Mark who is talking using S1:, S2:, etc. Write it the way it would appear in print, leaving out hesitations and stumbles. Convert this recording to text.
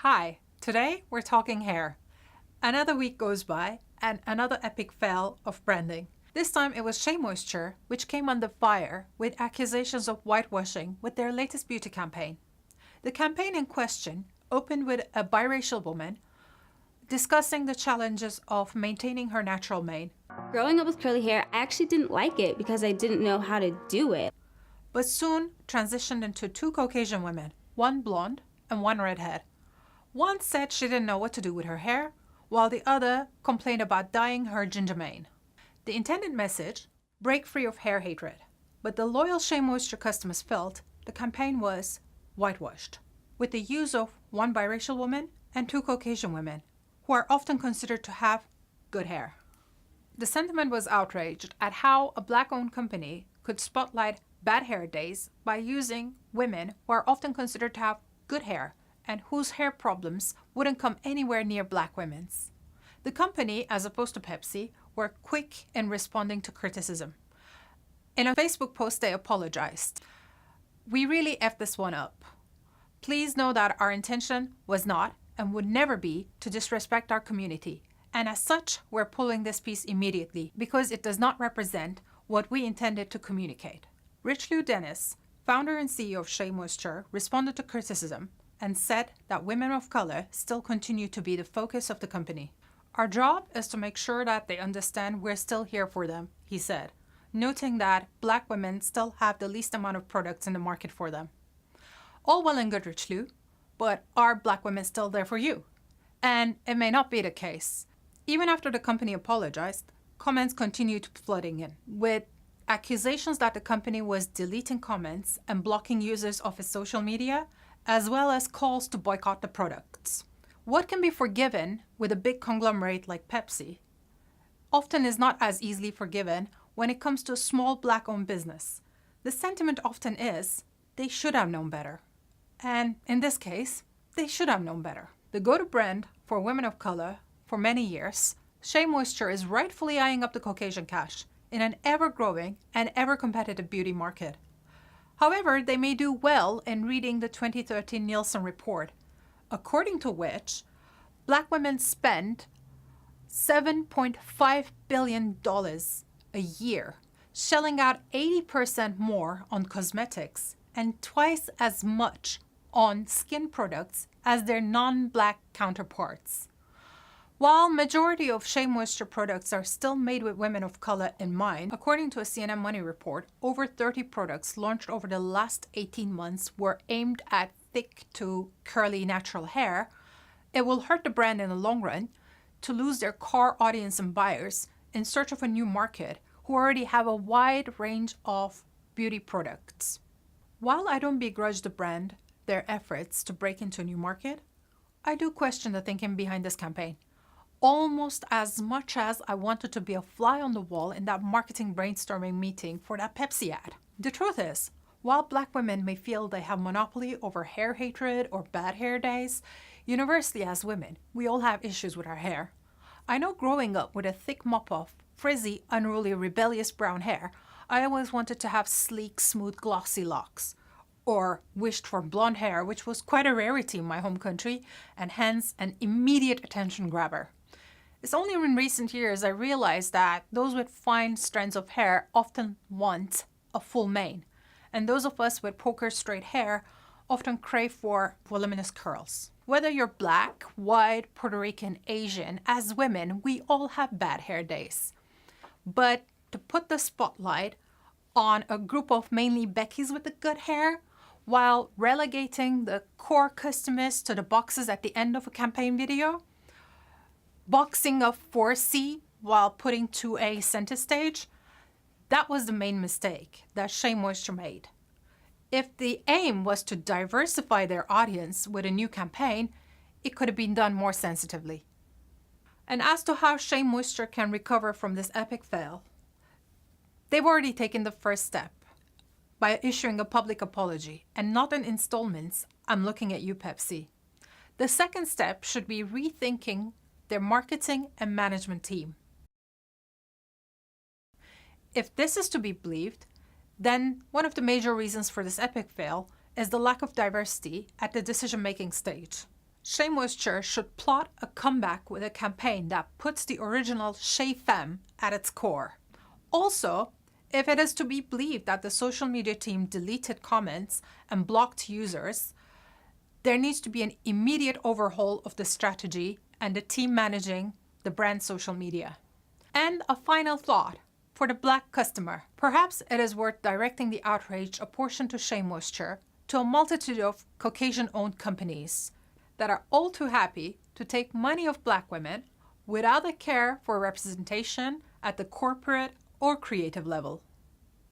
S1: Hi, today we're talking hair. Another week goes by and another epic fail of branding. This time it was Shea Moisture, which came under fire with accusations of whitewashing with their latest beauty campaign. The campaign in question opened with a biracial woman discussing the challenges of maintaining her natural mane.
S2: Growing up with curly hair, I actually didn't like it because I didn't know how to do it.
S1: But soon transitioned into two Caucasian women, one blonde and one redhead. One said she didn't know what to do with her hair, while the other complained about dyeing her ginger mane. The intended message, break free of hair hatred. But the loyal Shea Moisture customers felt the campaign was whitewashed, with the use of one biracial woman and two Caucasian women, who are often considered to have good hair. The sentiment was outraged at how a black-owned company could spotlight bad hair days by using women who are often considered to have good hair and whose hair problems wouldn't come anywhere near black women's. The company, as opposed to Pepsi, were quick in responding to criticism. In a Facebook post, they apologized. "We really effed this one up. Please know that our intention was not and would never be to disrespect our community. And as such, we're pulling this piece immediately because it does not represent what we intended to communicate." Richelieu Dennis, founder and CEO of Shea Moisture, responded to criticism and said that women of color still continue to be the focus of the company. "Our job is to make sure that they understand we're still here for them," he said, noting that black women still have the least amount of products in the market for them. All well and good, Richelieu, but are black women still there for you? And it may not be the case. Even after the company apologized, comments continued flooding in, with accusations that the company was deleting comments and blocking users off its social media, as well as calls to boycott the products. What can be forgiven with a big conglomerate like Pepsi often is not as easily forgiven when it comes to a small black-owned business. The sentiment often is, they should have known better. And in this case, they should have known better. The go-to brand for women of color for many years, Shea Moisture is rightfully eyeing up the Caucasian cash in an ever-growing and ever-competitive beauty market. However, they may do well in reading the 2013 Nielsen report, according to which black women spend $7.5 billion a year, shelling out 80% more on cosmetics and twice as much on skin products as their non-black counterparts. While majority of Shea Moisture products are still made with women of color in mind, according to a CNN Money report, over 30 products launched over the last 18 months were aimed at thick to curly natural hair. It will hurt the brand in the long run to lose their core audience and buyers in search of a new market who already have a wide range of beauty products. While I don't begrudge the brand their efforts to break into a new market, I do question the thinking behind this campaign, almost as much as I wanted to be a fly on the wall in that marketing brainstorming meeting for that Pepsi ad. The truth is, while black women may feel they have monopoly over hair hatred or bad hair days, universally as women, we all have issues with our hair. I know growing up with a thick mop of frizzy, unruly, rebellious brown hair, I always wanted to have sleek, smooth, glossy locks, or wished for blonde hair, which was quite a rarity in my home country and hence an immediate attention grabber. It's only in recent years I realized that those with fine strands of hair often want a full mane, and those of us with poker straight hair often crave for voluminous curls. Whether you're black, white, Puerto Rican, Asian, as women, we all have bad hair days. But to put the spotlight on a group of mainly Beckys with the good hair, while relegating the core customers to the boxes at the end of a campaign video, boxing of 4C while putting 2A center stage, that was the main mistake that Shea Moisture made. If the aim was to diversify their audience with a new campaign, it could have been done more sensitively. And as to how Shea Moisture can recover from this epic fail, they've already taken the first step by issuing a public apology, and not in installments. I'm looking at you, Pepsi. The second step should be rethinking their marketing and management team. If this is to be believed, then one of the major reasons for this epic fail is the lack of diversity at the decision-making stage. Shea Moisture should plot a comeback with a campaign that puts the original Shea Femme at its core. Also, if it is to be believed that the social media team deleted comments and blocked users, there needs to be an immediate overhaul of the strategy and the team managing the brand's social media. And a final thought for the Black customer. Perhaps it is worth directing the outrage apportioned to Shea Moisture to a multitude of Caucasian-owned companies that are all too happy to take money of Black women without a care for representation at the corporate or creative level.